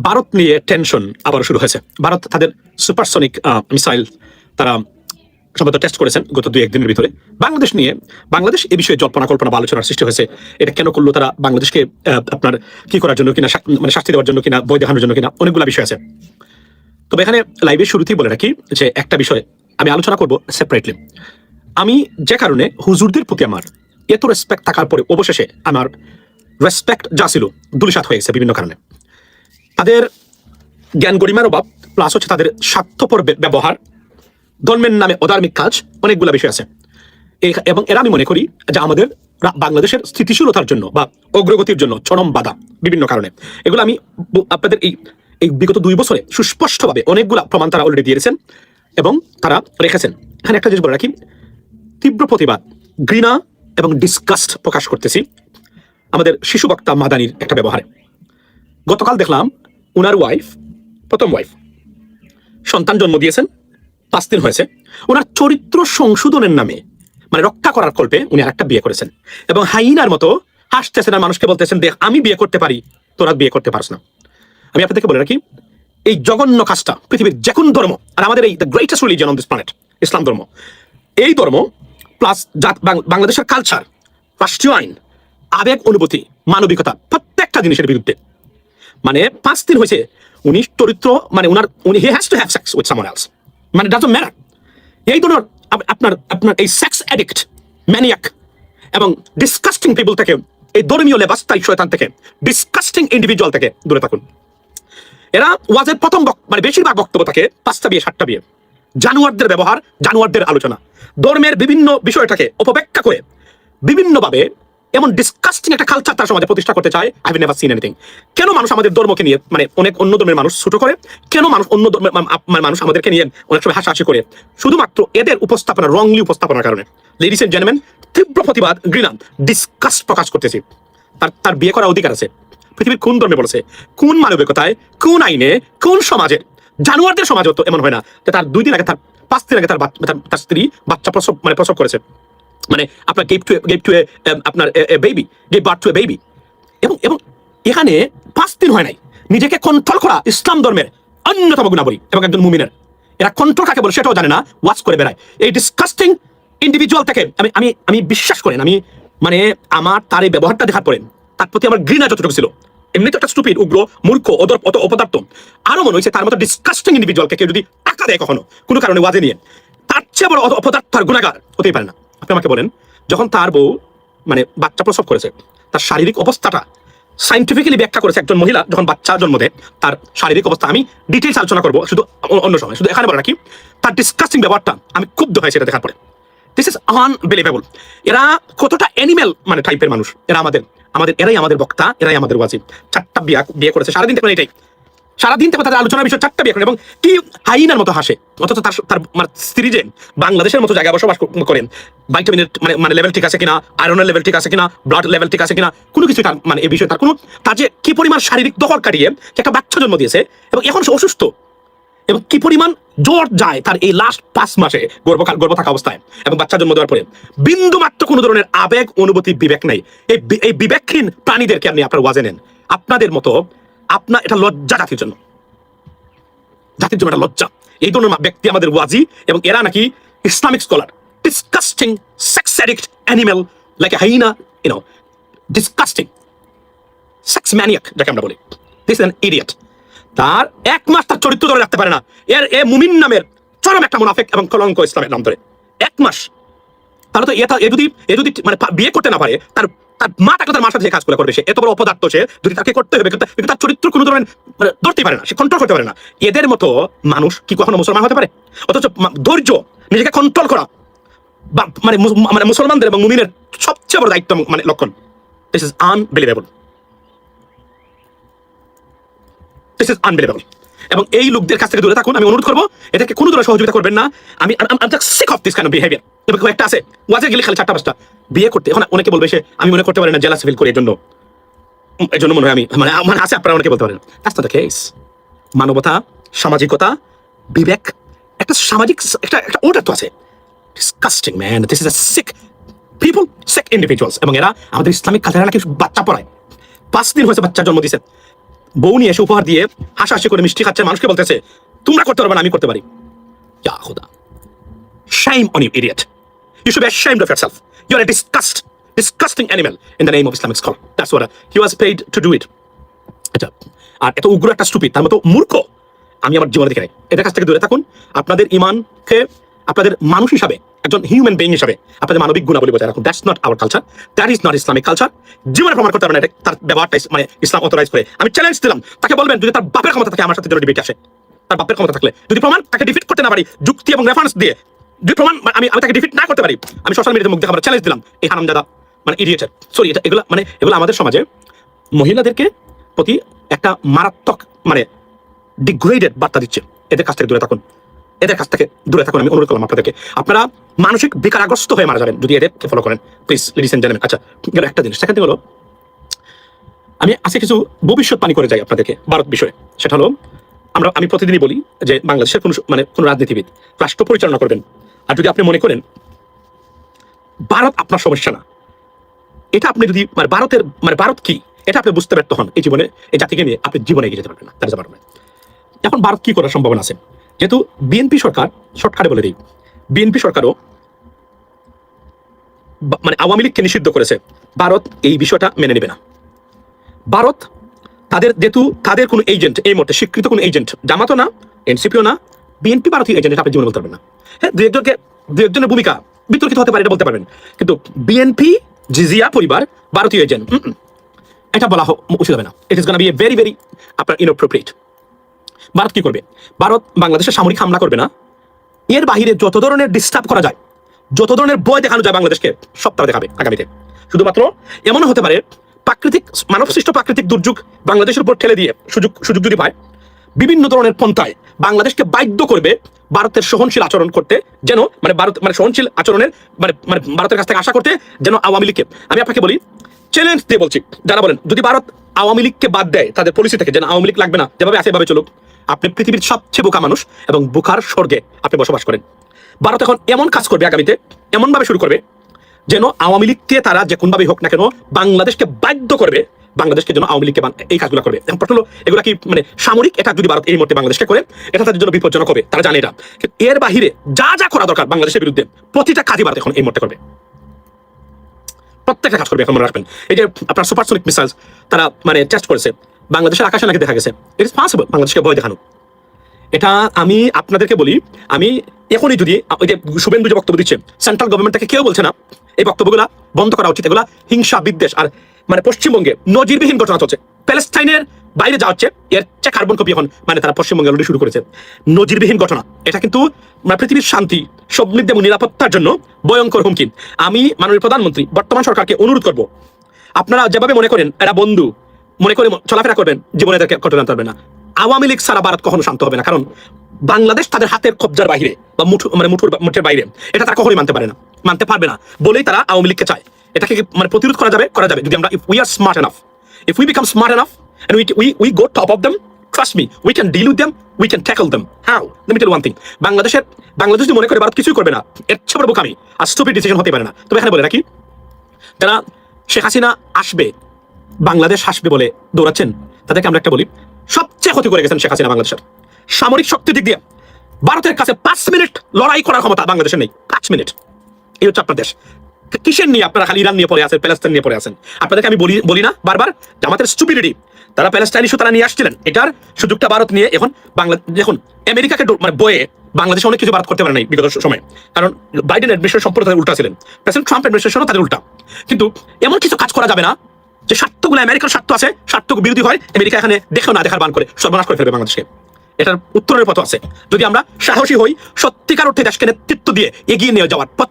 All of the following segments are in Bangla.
ভারত নিয়ে টেনশন আবার শুরু হয়েছে। ভারত তাদের সুপারসনিক মিসাইল তারা সম্ভবত টেস্ট করেছেন গত 2-1 দিনের ভিতরে। বাংলাদেশ এই বিষয়ে জল্পনা কল্পনা বা আলোচনার সৃষ্টি হয়েছে। এটা কেন করলো তারা, বাংলাদেশকে আপনার কি করার জন্য কিনা, মানে শাস্তি দেওয়ার জন্য কিনা, বই দেখানোর জন্য কিনা, অনেকগুলো বিষয় আছে। তবে এখানে লাইভের শুরুতেই বলে রাখি যে একটা বিষয় আমি আলোচনা করব সেপারেটলি। আমি যে কারণে হুজুরদের প্রতি আমার এত রেসপেক্ট থাকার পরে অবশেষে আমার রেসপেক্ট যা ছিল ধূলিসাৎ হয়ে গেছে বিভিন্ন কারণে। তাদের জ্ঞান গরিমার অভাব, প্লাস হচ্ছে তাদের স্বার্থপর ব্যবহার, ধর্মের নামে অধার্মিক কাজ, অনেকগুলো বিষয় আছে। এবং এরা আমি মনে করি যে আমাদের বাংলাদেশের স্থিতিশীলতার জন্য বা অগ্রগতির জন্য চরম বাধা বিভিন্ন কারণে। এগুলো আমি আপনাদের এই বিগত 2 বছরে সুস্পষ্টভাবে অনেকগুলা প্রমাণ তারা অলরেডি দিয়েছেন এবং তারা রেখেছেন। এখানে একটা জিনিস বলে রাখি, তীব্র প্রতিবাদ, ঘৃণা এবং ডিসগাস্ট প্রকাশ করতেছি আমাদের শিশু বক্তা মাদানির একটা ব্যবহারে। গতকাল দেখলাম উনার প্রথম ওয়াইফ সন্তান জন্ম দিয়েছেন, 5 দিন হয়েছে। ওনার চরিত্র সংশোধনের নামে, মানে রক্ষা করার কল্পে উনি আরেকটা বিয়ে করেছেন এবং হাইনার মতো হাসতেছেন আর মানুষকে বলতেছেন দেখ আমি বিয়ে করতে পারি, তোরা বিয়ে করতে পারছ না। আমি আপনাদেরকে বলে রাখি, এই জঘন্য কাজটা পৃথিবীর যে কোন ধর্ম, আর আমাদের এই the greatest religion on this planet Islam ধর্ম, এই ধর্ম প্লাস বাংলাদেশের কালচার, রাষ্ট্রীয় আইন, আবেগ, অনুভূতি, মানবিকতা, প্রত্যেকটা জিনিসের বিরুদ্ধে। মানে 5 দিন হয়েছে উনি চরিত্র, মানে উনি he has to have sex with someone else, মানে ডাজন্ট ম্যাটার। এই ধরনের আপনার এই সেক্স অ্যাডিক্ট, ম্যানিয়াক এবং ডিসকাস্টিং পিপল থেকে, এই ধর্মীয় লেবাস্তাই শয়তান থেকে, ডিসকাস্টিং ইন্ডিভিজুয়াল থেকে দূরে থাকুন। এরা ওয়াজের প্রথম মানে বেশিরভাগ বক্তব্য থাকে 5টা বিয়ে 7টা বিয়ে, জানোয়ারদের ব্যবহার, জানোয়ারদের আলোচনা, ধর্মের বিভিন্ন বিষয়টাকে অপব্যাখ্যা করে বিভিন্নভাবে এমন ডিসকাস্টিং একটা কালচার তার সমাজে প্রতিষ্ঠা করতে চায়। I have never seen anything. কেন মানুষ আমাদের ধর্মকে নিয়ে, মানে অনেক অন্য ধর্মের মানুষ ছোট করে, কেন মানুষ অন্য ধর্মের মানুষ আমাদেরকে নিয়ে অনেক সময় হাসাহাসি করে, শুধুমাত্র এদের উপস্থাপনা, রংলি উপস্থাপনার কারণে। লেডিস এন্ড জেন্টলম্যান, তীব্র প্রতিবাদ, ঘৃণা, ডিসকাস্ট প্রকাশ করতেছি। তার বিয়ে করার অধিকার আছে। পৃথিবীর কোন ধর্মে বলেছে, কোন মানবিকতায়, কোন আইনে, কোন সমাজে, জানোয়ারদের সমাজও তো এমন হয় না যে তার 2 দিন আগে, তার 5 দিন আগে তার স্ত্রী বাচ্চা প্রসব করেছে, মানে আপনার গেভ টু আপনার বেবি, গেভ বার্থ টু এ বেবি। এবং এখানে 5 দিন হয় নাই, নিজেকে কন্ট্রোল করা ইসলাম ধর্মের অন্যতম গুণাবলী এবং একজন মুমিনের। এরা কন্ট্রোল কাকে বলে সেটাও জানে না, ওয়াচ করে বেড়ায়। এই ডিসকাস্টিং ইন্ডিভিজুয়াল থেকে আমি বিশ্বাস করেন, আমি মানে আমার তার এই ব্যবহারটা দেখার পরে তার প্রতি আমার ঘৃণা যতটুকু ছিল, এমনি তো একটা স্টুপিড, উগ্র, মূর্খ, অপদার্থ, আরো মনে হয়েছে তার মতো ডিসকাস্টিং ইন্ডিভিজুয়ালকে কেউ যদি টাকা দেয় কখনো কোনো কারণে ওয়াজে নিয়ে, তার চেয়ে বড় অপদার্থ আর গুণাগার হতেই পারে না। আপনি আমাকে বলেন, যখন তার বউ মানে বাচ্চা প্রসব করেছে, তার শারীরিক অবস্থাটা সাইন্টিফিক্যালি ব্যাখ্যা করেছে একজন মহিলা যখন বাচ্চা জন্ম দেয়, তার শারীরিক অবস্থা আমি ডিটেইলস আলোচনা করবো শুধু অন্য সময়। শুধু এখানে বলে রাখি, তার ডিসকাস্টিং ব্যাপারটা আমি ক্ষুব্ধ হয়েছে এটা দেখার পরে। This is unbelievable. এরা কতটা অ্যানিমেল মানে টাইপের মানুষ। এরাই আমাদের বক্তা, এরাই আমাদের ওয়াজিব। 4টা বিয়ে করেছে, সারাদিন দেখবেন এটাই, সারাদিন থেকে তাদের আলোচনার বিষয় 4টা বিয়ে করেন এবং কি হাইনার মতো হাসে। অথচ তার স্ত্রী যে বাংলাদেশের মতো জায়গায় বসবাস করেন, ভাইটামিনের মানে লেভেল ঠিক আছে কিনা, আয়রনের লেভেল ঠিক আছে কিনা, ব্লাড লেভেল ঠিক আছে কিনা, কোনো কিছু তার মানে এই বিষয়ে তার যে কি পরিমাণ শারীরিক দখল কাটিয়ে একটা বাচ্চা জন্ম দিয়েছে এবং এখন সে অসুস্থ, এবং কি পরিমাণ জ্বর যায় তার এই লাস্ট 5 মাসে গর্ভ থাকা অবস্থায় এবং বাচ্চা জন্ম দেওয়ার পরে, বিন্দু মাত্র কোনো ধরনের আবেগ, অনুভূতি, বিবেক নেই। এই বিবেকহীন প্রাণীদেরকে আপনি আপনার ওয়াজে নেন। আপনাদের মতো এটা লজ্জা জাতির জন্য একটা লজ্জা। এই ধরনের ব্যক্তি আমাদের ওয়াজি, এবং এরা নাকি Islamic scholar. Disgusting sex addict animal, like a hyena, disgusting sex maniac যাকে আমরা বলি। This is an idiot. তার 1 মাস তার চরিত্র ধরে রাখতে পারে না। এ মুমিন নামের চরম একটা মুনাফিক এবং কলঙ্ক ইসলামের নাম ধরে 1 মাস। তাহলে তো এ যদি মানে বিয়ে করতে না পারে, তার মা তাকে তার মার সাথে কাজ করবে, সে এত বড় অপদার্থ, সে যদি তাকে করতে হবে, কিন্তু তার চরিত্র কোনো ধরনের ধরতেই পারে না, সে কন্ট্রোল করতে পারে না। এদের মতো মানুষ কি কখনো মুসলমান হতে পারে? অথচ ধৈর্য, নিজেকে কন্ট্রোল করা মানে মুসলমানদের এবং মুমিনের সবচেয়ে বড় দায়িত্ব, মানে লক্ষণ। This is unbelievable. এবং এই লোকদের কাছ থেকে দূরে থাকুন। আমি অনুরোধ করবো, এদেরকে কোনো ধরনের সহযোগিতা করবেন না। আমি sick of this kind of behaviour. এবং একটা আছে ওয়াজে গেলে খালি 4টা 5টা বিয়ে করতে, এখন অনেকে বলবে সে, আমি মনে করতে পারি না, জেলাসি ফিল করি, এর জন্য মনে হয় আমি মানে আছে, আপনারা অনেকে বলতে পারেন। That's not the case. মানবতা, সামাজিকতা, বিবেক, একটা সামাজিক একটা অর্ডার তো আছে। Disgusting man, this is a sick people, sick individuals. এবং এরা আমাদের ইসলামিক কালচারে নাকি বাচ্চা পড়ায়। 5 দিন হয়েছে বাচ্চা জন্ম দিয়েছে, বউ নিয়ে এসে উপহার দিয়ে হাসাহাসি করে মিষ্টি খাচ্ছে, মানুষকে বলতেছে তোমরা করতে পারবে না, আমি করতে পারি। ইয়া খুদা, shame on you, idiot. You should be ashamed of yourself. You're a disgusting animal in the name of Islamic scholar. That's what he was paid to do it. আচ্ছা, আর এত উগ্র একটা স্টুপিড, তার মতো মূর্খ আমি আমার জীবনে দেখে নাই। এটার কাছ থেকে দূরে থাকুন। আপনাদের ইমানকে, আপনাদের মানুষ হিসাবে, একজন হিউম্যান বিইং হিসাবে আপনাদের মানবিক গুণাবলী বজায় রাখুন। That's not our culture, that is not Islamic culture. জীবনে প্রমাণ করতে পারবেন এটা তার ব্যবহারটা মানে ইসলাম অথরাইজ করে। আমি চ্যালেঞ্জ দিলাম, তাকে বলবেন যদি তার বাপের ক্ষমতা থাকে আমার সাথে ডিবেট আসে, তার বাপের ক্ষমতা থাকলে যদি প্রমাণ তাকে ডিফিট করতে না পারি যুক্তি এবং রেফারেন্স দিয়ে, যদি প্রমাণ আমি তাকে ডিফিট না করতে পারি, আমি সোশ্যাল মিডিয়াতে মুখ দেখাবার চ্যালেঞ্জ দিলাম এই হারামজাদা মানে ইডিয়েটের। সরি, এটা এগুলো মানে এগুলো আমাদের সমাজে মহিলাদেরকে প্রতি একটা মারাত্মক মানে ডিগ্রেডেড বার্তা দিচ্ছে। এদের কাছ থেকে দূরে থাকুন, এদের কাছ থেকে দূরে থাকুন। আমি অনুরোধ করলাম আপনাদেরকে, আপনারা মানসিক বিকারগ্রস্ত হয়ে মারা যাবেন যদি এদেরকে ফলো করেন, প্লিজ লেডিস এন্ড জেন্টলম্যান। আচ্ছা, গেল একটা জিনিস। সেখান থেকে হলো আমি আজকে কিছু ভবিষ্যৎবাণী করে যাই আপনাদেরকে ভারত বিষয়ে। সেটা হলো আমি প্রতিদিনই বলি যে বাংলাদেশের কোনো রাজনীতিবিদ রাষ্ট্র পরিচালনা করবেন, আর যদি আপনি মনে করেন ভারত আপনার সমস্যা না, এটা আপনি যদি ভারত কি এটা আপনি বুঝতে ব্যর্থ হন, এই জীবনে এই জাতিকে নিয়ে আপনি জীবনে এগিয়ে যেতে পারবেন না। দ্যাটস পারবেন। এখন ভারত কি করার সম্ভাবনা আছে? যেহেতু বিএনপি সরকার, শর্টকাটে বলে দিই, বিএনপি সরকারও মানে আওয়ামী লীগকে নিষিদ্ধ করেছে, ভারত এই বিষয়টা মেনে নেবে না। ভারত যেহেতু তাদের কোনো এজেন্ট এই মুহূর্তে স্বীকৃত কোনো এজেন্ট, জামাতও না, এনসিপিও না, বিএনপি ভারতীয় এজেন্ট, এটা আপনি জীবনে বলতে পারবেন না। হ্যাঁ, দু একজনের ভূমিকা বিতর্কিত হতে পারে, এটা বলতে পারবেন, কিন্তু বিএনপি জিজিয়া পরিবার ভারতীয় এজেন্ট এটা বলা উচিত হবে না। It is gonna B a very very আপনার ইনঅ্যাপ্রোপ্রিয়েট। ভারত কি করবে? ভারত বাংলাদেশের সামরিক হামলা করবে না, এর বাহিরে যত ধরনের ডিস্টার্ব করা যায়, যত ধরনের ভয় দেখানো যায় বাংলাদেশকে, সব তারা দেখাবে আগামীতে। শুধুমাত্র এমনও হতে পারে মানবসৃষ্ট প্রাকৃতিক দুর্যোগ বাংলাদেশের উপর ঠেলে দিয়ে সুযোগ যদি পায়, বিভিন্ন ধরনের পন্থায় বাংলাদেশকে বাধ্য করবে ভারতের সহনশীল আচরণ করতে, যেন ভারত সহনশীল আচরণের ভারতের কাছ থেকে আশা করতে, যেন আওয়ামী লীগকে, আমি আপনাকে বলি চ্যালেঞ্জ দিয়ে বলছি, যারা বলেন যদি ভারত আওয়ামী লীগকে বাদ দেয় তাদের পলিসি থেকে, যেন আওয়ামী লীগ লাগবে না, যেভাবে আছে এভাবে চলুক, আপনি পৃথিবীর সবচেয়ে বোকা মানুষ এবং বোকার স্বর্গে আপনি বসবাস করেন। ভারত এখন এমন কাজ করবে আগামীতে, এমন ভাবে শুরু করবে যেন আওয়ামী লীগকে তারা যে কোনভাবেই হোক না কেন বাংলাদেশকে বাধ্য করবে, বাংলাদেশকে যেন আওয়ামী লীগকে এই কাজগুলো করবে। এখন প্রশ্ন হলো, এগুলো কি সামরিক এটা যদি ভারত এই মুহূর্তে বাংলাদেশকে করে, এটা তাদের জন্য বিপজ্জনক হবে, তারা জানে এটা। এর বাহিরে যা যা করা দরকার বাংলাদেশের বিরুদ্ধে প্রতিটা কাজই ভারত এখন এই মুহূর্তে করবে, প্রত্যেকটা কাজ করবে। এখন মনে রাখবেন, এই যে আপনার সুপারসনিক মিসাইল তারা টেস্ট করেছে বাংলাদেশের আকাশে, নাকি দেখা গেছে ইট ইজ পসিবল বাংলাদেশকে ভয় দেখানো। এটা আমি আপনাদেরকে বলি, আমি এখনই যদি ওই যে শুভেন্দু যে বক্তব্য দিচ্ছে, সেন্ট্রাল গভর্নমেন্ট থেকে কেউ বলছে না এই বক্তব্যগুলা বন্ধ করা উচিত, এগুলা হিংসা বিদ্বেষ। আর পশ্চিমবঙ্গে নজিরবিহীন ঘটনা চলছে, প্যালেস্টাইনের বাইরে যাওয়া হচ্ছে, এর চেয়ে কার্বন কপি এখন তারা পশ্চিমবঙ্গে অলরেডি শুরু করেছে। নজিরবিহীন ঘটনা, এটা কিন্তু পৃথিবীর শান্তি, সমৃদ্ধি এবং নিরাপত্তার জন্য ভয়ঙ্কর হুমকি। আমি মাননীয় প্রধানমন্ত্রী বর্তমান সরকারকে অনুরোধ করব, আপনারা যেভাবে মনে করেন এরা বন্ধু মনে করে চলাফেরা করবেন, জীবনে এদেরকে ঘটনা জানতে পারবে না। আওয়ামী লীগ ছাড়া ভারত কখনো শান্ত হবে না, কারণ বাংলাদেশ তাদের হাতের কবজার বাইরে বা মুঠের বাইরে, এটা তারা কখনোই মানতে পারবে না বলেই তারা আওয়ামী লীগকে চায়। এটাকে প্রতিরোধ করা যাবে যদি আমরা, if we are smart enough, if we become smart enough and we go top of them, trust me, we can deal with them, we can tackle them. How? Let me tell you one thing, Bangladesh যদি মনে করে ভারত কিছুই করবে না, এর চেয়ে বড় বোকামি আর স্টুপিড ডিসিশন হতে পারে না। তবে এখানে বলে রাখি, যারা শেখ হাসিনা আসবে বাংলাদেশ হাসবে বলে দৌড়াচ্ছেন, তাদেরকে আমরা একটা বলি, সবচেয়ে ক্ষতি করে গেছেন শেখ হাসিনা বাংলাদেশের। সামরিক শক্তির দিক দিয়ে ভারতের কাছে 5 মিনিট লড়াই করার ক্ষমতা বাংলাদেশের নেই। 5 মিনিট, এই হচ্ছে আপনার দেশ। কিসের নিয়ে আপনারা খালি ইরান নিয়ে পড়ে আছেন, প্যালেস্টাইন নিয়ে পড়ে আছেন? আপনাদেরকে আমি বলি না বারবার, আমাদের স্টুপিডিটি, তারা প্যালেস্টাইন ইস্যু তারা নিয়ে আসছিলেন, এটার সুযোগটা ভারত নিয়ে এখন দেখুন আমেরিকাকে বয়ে বাংলাদেশে অনেক কিছু ভারত করতে পারে নাই বিগত সময়, কারণ বাইডেন অ্যাডমিনিস্ট্রেশন সম্পূর্ণ তাদের উল্টা ছিলেন, প্রেসিডেন্ট ট্রাম্প অ্যাডমিনিস্ট্রেশনও তাদের উল্টা। কিন্তু এমন কিছু কাজ করা যাবে না যে স্বার্থগুলো আমেরিকার স্বার্থ আছে, স্বার্থ বিরোধী হয়, আমেরিকা এখানে দেখেও না দেখার বান করে সর্বনাশ করে ফেলবে বাংলাদেশকে। এটার উত্তরের পথ আছে, যদি আমরা সাহসী হই, সত্যিকার অর্থে দেশকে নেতৃত্ব দিয়ে এগিয়ে নিয়ে যাওয়ার পথ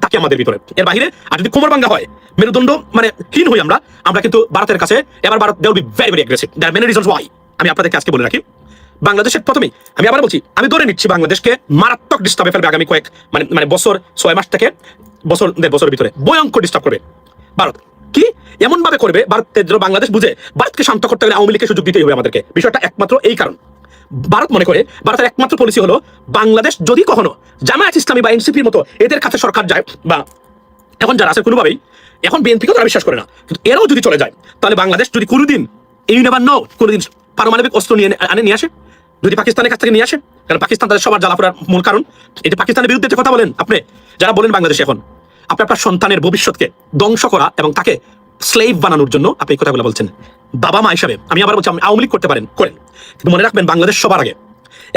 থাকে আমাদের ভিতরে। এর বাইরে আর যদি কোমর ভাঙ্গা হয়, মেরুদণ্ড হীন হই আমরা কিন্তু ভারতের কাছে এবার ভারত they will be very very aggressive. There many reasons why. আমি আপনাদেরকে আজকে বলে রাখি, বাংলাদেশের প্রথমেই আমি আবার বলছি, আমি ধরে নিচ্ছি বাংলাদেশকে মারাত্মক ডিস্টার্বে ফেলবে আগামী কয়েক বছর, 6 মাস থেকে দেড় বছরের ভিতরে ভয়ঙ্কর ডিস্টার্ব করবে ভারত। কি এমন ভাবে করবে ভারতের বাংলাদেশ বুঝে, ভারতকে শান্ত করতে গেলে আওয়ামী লীগকে সুযোগ দিতেই হবে আমাদেরকে। বিষয়টা একমাত্র এই কারণ, ভারত মনে করে ভারতের একমাত্র পলিসি হলো বাংলাদেশ যদি কখনো জামায়াত ইসলামী বা এনসিপির মতো এদের কাছে সরকার যায়, বা এখন যারা আছে কোনোভাবেই, এখন বিএনপিকেও তারা বিশ্বাস করে না, কিন্তু এরাও যদি চলে যায়, তাহলে বাংলাদেশ যদি কোনোদিন, এই নেভার নো, কোনোদিন পারমাণবিক অস্ত্র নিয়ে আসে, যদি পাকিস্তানের কাছ থেকে নিয়ে আসে, কারণ পাকিস্তান তাদের সবার জ্বালাপোড়ার মূল কারণ। এটা পাকিস্তানের বিরুদ্ধে যে কথা বলেন আপনি, যারা বলেন বাংলাদেশে এখন আপনি আপনার সন্তানের ভবিষ্যৎকে ধ্বংস করা এবং তাকে স্লেভ বানানোর জন্য আপনি এই কথাগুলো বলছেন। বাবা মা হিসাবে আমি আবার বলছি, আপনি আওয়ামী লীগ করতে পারেন, করেন, কিন্তু মনে রাখবেন বাংলাদেশ সবার আগে।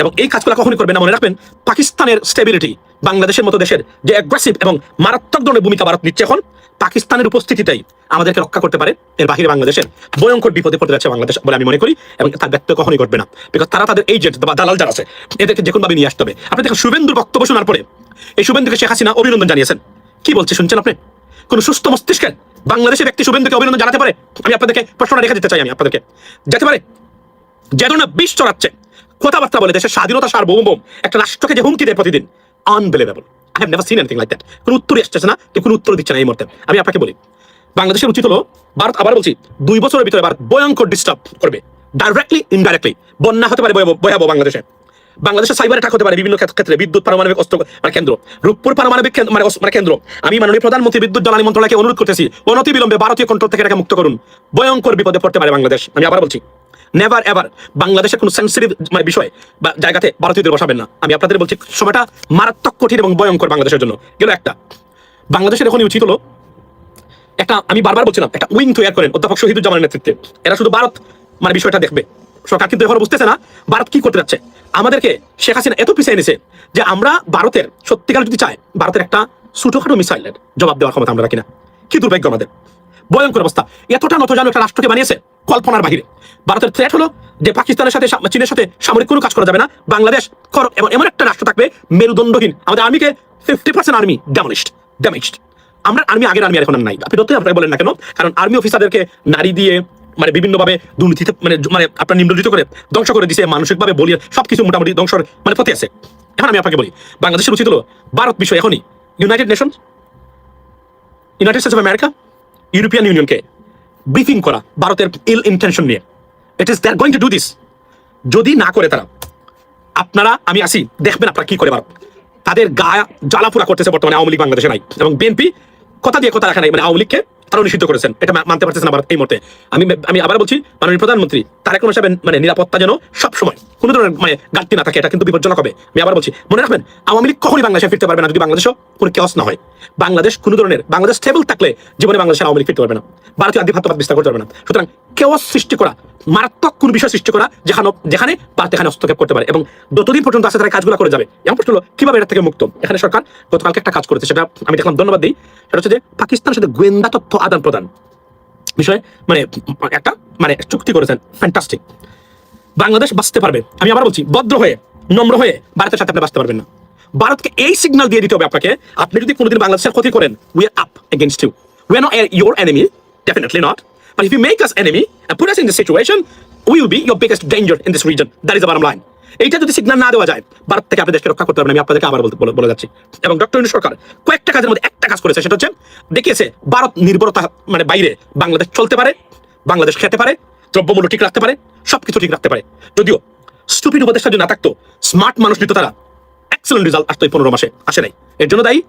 এবং এই কাজগুলো কখনই করবেন না। মনে রাখবেন পাকিস্তানের স্টেবিলিটি, বাংলাদেশের মতো দেশের যে অ্যাগ্রেসিভ এবং মারাত্মক ধরনের ভূমিকা ভারত নিচ্ছে এখন, পাকিস্তানের উপস্থিতিটাই আমাদেরকে রক্ষা করতে পারে। এর বাহিরে বাংলাদেশের ভয়ঙ্কর বিপদে পড়তে যাচ্ছে বাংলাদেশ বলে আমি মনে করি, এবং তার ব্যক্ত কখনই ঘটবে না। বিকজ তারা তাদের এজেন্ট বা দালাল যারা আছে এদেরকে যে কোনোভাবে নিয়ে আসতে হবে। আপনি দেখেন শুভেন্দুর বক্তব্য শোনার পরে এই শুভেন্দুকে শেখ হাসিনা অভিনন্দন জানিয়েছেন। কি বলছে শুনছেন আপনি? কোন সুস্থ মস্তিষ্কের বাংলাদেশের ব্যক্তি শুভেন্দুকে অভিনন্দন জানাতে পারে? আমি আপনাদেরকে প্রশ্নটা রেখে দিতে চাই, আমি আপনাদেরকে যেতে পারে? যে ধরনের বিষ চড়াচ্ছে, কথাবার্তা বলে দেশের স্বাধীনতা সার্বভৌম একটা রাষ্ট্রকে যে হুমকি দেয় প্রতিদিন, unbelievable. I have never seen anything like that. কোনো উত্তরই আসছে না, কেউ কোনো উত্তর দিচ্ছে না এই মুহূর্তে। আমি আপনাকে বলি, বাংলাদেশের উচিত হলো ভারত, আবার বলছি, 2 বছরের ভিতরে ভারত ভয়ঙ্কর ডিস্টার্ব করবে, ডাইরেক্টলি ইনডাইরেক্টলি। বন্যা হতে পারে ভয়াবহ বাংলাদেশে, বাংলাদেশের সাইবার অ্যাটাক হতে পারে বিভিন্ন ক্ষেত্রে, বিদ্যুৎ পারমাণবিক অস্ত্র কেন্দ্র, রূপপুর পারমাণবিক কেন্দ্র। আমি মাননীয় প্রধানমন্ত্রী বিদ্যুৎ জ্বালানি মন্ত্রণালয়কে অনুরোধ করতেছি, অনতিবিলম্বে ভারতীয় কন্ট্রোল থেকে এটাকে মুক্ত করুন। ভয়ঙ্কর বিপদে পড়তে পারে বাংলাদেশ। আমি আবার বলছি, নেভার এভার বাংলাদেশের কোনো সেন্সিটিভ বিষয় বা জায়গাতে ভারতীয়দের বসাবেন না। আমি আপনাদের বলছি, সময়টা মারাত্মক কঠিন এবং ভয়ঙ্কর বাংলাদেশের জন্য। গেল একটা, বাংলাদেশের এখনই উচিত হলো একটা, আমি বারবার বলছিলাম, একটা উইং তৈরি করেন অধ্যাপক শহীদুজ্জামানের নেতৃত্বে। এরা শুধু ভারত বিষয়টা দেখবে। সরকার কিন্তু এখনো বুঝতেছে না ভারত কি করতে যাচ্ছে। আমাদেরকে শেখ হাসিনা এত পিছিয়ে এনেছে যে আমরা ভারতের সত্যিকার যদি চাই, ভারতের একটা ছোটখাটো মিসাইলের জবাব দেওয়ার ক্ষমতা আমরা রাখি না। কি দুর্ভাগ্য আমাদের, ভয়ঙ্কর অবস্থা। এতটা নতজানু একটা রাষ্ট্রকে বানিয়েছে কল্পনার বাহিরে। ভারতের থ্রেট হলো যে পাকিস্তানের সাথে, চীনের সাথে সামরিক কোনো কাজ করা যাবে না। বাংলাদেশ এমন একটা রাষ্ট্র থাকবে মেরুদণ্ডহীন। আমাদের আর্মিকে 50% আর্মি ড্যামেজড। আমরা আর্মি, আগের আর্মি এখন আর নাই। আপনি যতই আপনাকে বলেন না কেন, কারণ আর্মি অফিসারদেরকে নারী দিয়ে বিভিন্নভাবে দুর্নীতিতে আপনার নিম্নলিখিত করে ধ্বংস করে দিছে, মানসিকভাবে বলিয়ে সবকিছু মোটামুটি ধ্বংসের পথে আছে। এখন আমি আপনাকে বলি, বাংলাদেশের উচিত হলো ভারত বিষয় এখনই United States of America, European ইউনিয়নকে ব্রিফিং করা ভারতের ইল ইন্টেনশন নিয়ে। It is they are going to do this. যদি না করে তারা, আপনারা, আমি আসি, দেখবেন আপনারা কি করে ভারত। তাদের গায়ে জ্বালাপোড়া করতেছে বর্তমানে আওয়ামী লীগ বাংলাদেশে নাই, এবং বিএনপি কথা দিয়ে কথা রাখা নাই। আওয়ামী লীগকে তারা নিষিদ্ধ করেছেন, এটা মানতে পারতেছে না ভারত এই মুহূর্তে। আমি আবার বলছি, মাননীয় প্রধানমন্ত্রী তারেক রহমান সাহেবের নিরাপত্তা যেন সবসময় কোনো ধরনের ঘাটতি না থাকে, এটা কিন্তু বিপজ্জনক হবে। আমি আবার বলছি, মনে রাখবেন, আওয়ামী লীগ কখনই বাংলাদেশে ফিরতে পারবে না যদি বাংলাদেশও কোনো কেওস না হয়। বাংলাদেশ কোনো ধরনের, বাংলাদেশ স্টেবল থাকলে জীবনে বাংলাদেশের আওয়ামী লীগ ফিরতে পারবে না, ভারতীয় আধিপত্যবাদ বিস্তার করতে পারবে না। সুতরাং কেওস সৃষ্টি করা, মারাত্মক কোন বিষয় সৃষ্টি করা যেখানে ভারত এখানে হস্তক্ষেপ করতে পারে, এবং যতদিন পর্যন্ত আছে তারা কাজগুলো করে যাবে। এমন প্রশ্ন হলো কিভাবে এটা থেকে মুক্ত। এখানে সরকার গতকালকে একটা কাজ করেছে, সেটা আমি দেখলাম, ধন্যবাদ দিই। সেটা হচ্ছে যে পাকিস্তানের সাথে গোয়েন্দা তথ্য আদান প্রদান বিষয়ে একটা চুক্তি করেছেন। ফ্যান্টাস্টিক। বাংলাদেশ বাঁচতে পারবে। আমি আবার বলছি, ভদ্র হয়ে, নম্র হয়ে ভারতের সাথে আপনি বাঁচতে পারবেন না। ভারতকে এই সিগন্যাল দিয়ে দিতে হবে আপনাকে, আপনি যদি কোনোদিন বাংলাদেশের ক্ষতি করেন, we are up against you. We are not your enemy, definitely not. But if you make us enemy and put us in this situation, we will be your biggest danger in this region. That is the bottom line. এইটা যদি সিগন্যাল না দেওয়া যায়, ভারত থেকে আপনি দেশকে রক্ষা করতে পারবেন। আমি আপনাদেরকে আবার বলে যাচ্ছি। এবং ডক্টর ইউনূস সরকার কয়েকটা কাজের মধ্যে একটা কাজ করেছে, সেটা হচ্ছে দেখিয়েছে ভারত নির্ভরতা বাইরে বাংলাদেশ চলতে পারে, বাংলাদেশ খেতে পারে, দ্রব্যমূল্য ঠিক রাখতে পারে, সবকিছু ঠিক রাখতে পারে। যদিও স্টুপিড উপদেষ্টা যদি না থাকতো, স্মার্ট মানুষ নিত, তারা এক্সেলেন্ট রেজাল্ট আসতো এই 15 মাসে, আসে নাই। এর জন্য দায়ী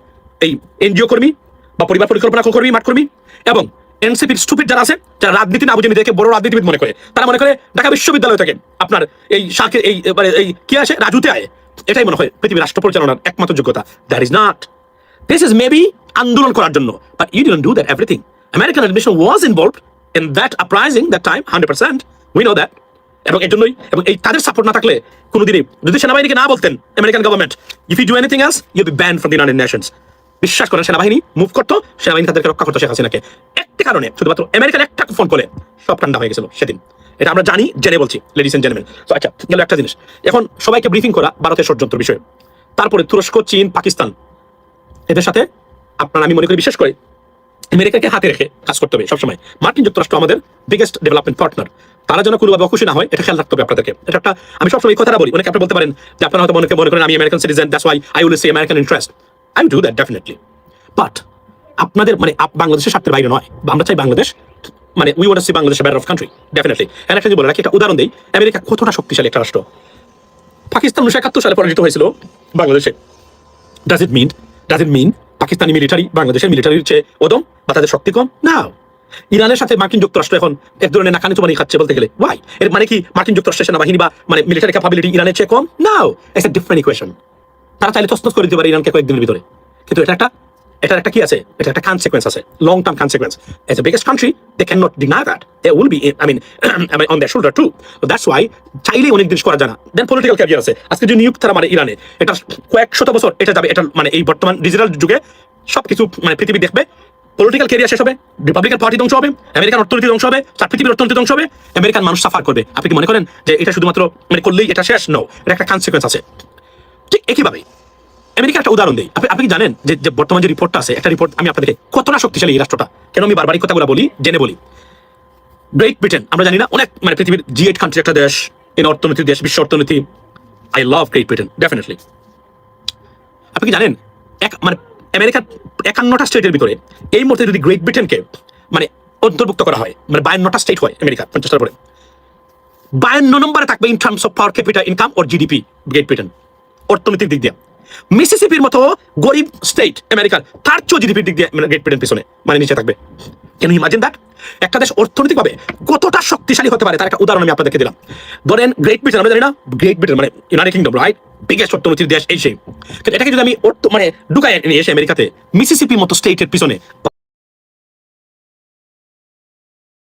এই এনজিও কর্মী বা পরিবার পরিকল্পনা কর্মী, মাঠ কর্মী, এবং এনসিপির স্টুপিড যারা আছে, যারা রাজনীতি না বুঝে নিজেকে বড় রাজনীতিবিদ মনে করে। তারা মনে করে ঢাকা বিশ্ববিদ্যালয় থেকে আপনার এই শাকের এই কি আসে, রাজুতে আয়, এটাই মনে হয় পৃথিবীর রাষ্ট্র পরিচালনার একমাত্র যোগ্যতা। That is not. This is maybe আন্দোলন করার জন্য, but you didn't do that everything. American administration was involved in that uprising that time 100%। We know that. এবং এর জন্যই, এবং এই তাদের সাপোর্ট না থাকলে কোনোদিনই, যদি সেনাবাহিনীকে না বলতেন American government, if you do anything else you be banned from the United Nations. বিশ্বাস করেন, সেনাবাহিনী মুভ করতো, সেনাবাহিনী তাদেরকে রক্ষা করতো শেখ হাসিনাকে। একটা কারণে, শুধুমাত্র আমেরিকান একটা ফোন করে সব ঠান্ডা হয়ে গেছিল সেদিন। এটা আমরা জানি, জেনে বলছি, লেডিস এন্ড জেন্টলম্যান। তো আচ্ছা, গেল একটা জিনিস। এখন সবাইকে ব্রিফিং করা ভারতের ষড়যন্ত্র বিষয়ে। তারপরে তুরস্ক, চীন, পাকিস্তান, এদের সাথে আপনার, আমি মনে করি, বিশেষ করে আমেরিকাকে হাতে রেখে কাজ করতে হবে সবসময়। মার্কিন যুক্তরাষ্ট্র আমাদের বিগেস্ট ডেভেলপমেন্ট পার্টনার, তারা যেন কোনোভাবে অখুশি না হয়, এটা খেয়াল রাখতে হবে আপনাদেরকে। এটা একটা, আমি সবসময় এই কথাটা বলি। অনেকে আপনি বলতে পারেন যে আপনারা হয়তো মনে করেন আমি American citizen, that's why I will say American interest. I will do that definitely, but আপনাদের বাংলাদেশের স্বার্থের বাইরে নয়। আমরা চাই Bangladesh, we want to see Bangladesh better of country, definitely. এর একটা যদি বলে রাখি, একটা উদাহরণ দেই, আমেরিকা কতটা শক্তিশালী একটা রাষ্ট্র। পাকিস্তান 1971 সালে পরাজিত হয়েছিল বাংলাদেশে। Does it mean Pakistani military বাংলাদেশের মিলিটারির চেয়ে অদম বা তাদের শক্তি কম? না। ইরানের সাথে মার্কিন যুক্তরাষ্ট্র এখন এক ধরনের নাকানি চুমানি খাচ্ছে বলতে গেলে ওয়াই এর মানে কি মার্কিন যুক্তরাষ্ট্রের সেনাবাহিনী বা মানে মিলিটারি ক্যাপাবিলিটি ইরানের চেয়ে কম? নাও, ইটস এ ডিফারেন্ট ইকুয়েশন। তারা চাইলে তছনছ করে দিতে পারে ইরানকে কয়েকদিনের ভিতরে, কিন্তু এটার একটা কি আছে, এটা একটা কনসিকুয়েন্স আছে, long term consequence. As a biggest country they can not deny that, they will be I mean on their shoulder too. That's why চাইলেই অনেক জিনিস করা যায় না। দেন পলিটিক্যাল ক্যারিয়ার আছে। আজকে যে নিয়োগ তারা মানে ইরানে, এটা কয়েক শত বছর এটা যাবে, এটা মানে এই বর্তমান ডিজিটাল যুগে সবকিছু মানে পৃথিবী দেখবে। পলিটিক্যাল ক্যারিয়ার শেষ হবে, রিপাবলিকান পার্টি ধ্বংস হবে, আমেরিকান অর্থনীতি ধ্বংস হবে, তার পৃথিবীর অর্থনীতি ধ্বংস হবে, আমেরিকান মানুষ সাফার করবে। আপনি কি মনে করেন যে এটা শুধুমাত্র মানে করলেই এটা শেষ? নো, এটা একটা কনসিকুয়েন্স আছে। ঠিক একইভাবে আমেরিকা একটা উদাহরণ দেই। আপনি কি জানেন যে বর্তমান যে রিপোর্টটা আছে, একটা রিপোর্ট আমি আপনাদেরকে কতটা শক্তিশালী এই রাষ্ট্রটা, কেন আমি বারবার এই কথাগুলো বলি, জেনে বলি। গ্রেট ব্রিটেন আমরা জানি না, অনেক মানে পৃথিবীর G8 কান্ট্রি একটা দেশ, ইন অর্থনীতির দেশ, বিশ্ব অর্থনীতি। I love great Britain definitely. আপনি কি জানেন মানে আমেরিকার 51টা স্টেটের ভিতরে এই মুহূর্তে যদি গ্রেট ব্রিটেনকে মানে অন্তর্ভুক্ত করা হয়, মানে 52টা স্টেট হয় আমেরিকা 50টার পরে, 52 নম্বরে থাকবে in terms of per capital income or GDP great Britain, অর্থনৈতিক দিক দিয়ে। মিসিসিপির মতো গরিব স্টেট আমেরিকার, তার চেয়ে জিডিপির দিক দিয়ে গ্রেট ব্রিটেন পিছনে মানে নিচে থাকবে। Can you imagine that? একটা দেশ অর্থনৈতিকভাবে কতটা শক্তিশালী হতে পারে তার একটা উদাহরণ আমি আপনাদেরকে দিলাম। ধরেন গ্রেট ব্রিটেন, আমরা জানি না গ্রেট ব্রিটেন মানে ইউনাইটেড কিংডম, রাইট? বিগেস্ট অর্থনৈতিক দেশ এই সেই। কিন্তু এটাকে যদি আমি মানে ঢুকাই নিয়ে এসে আমেরিকাতে মিসিসিপির মতো স্টেটের পিছনে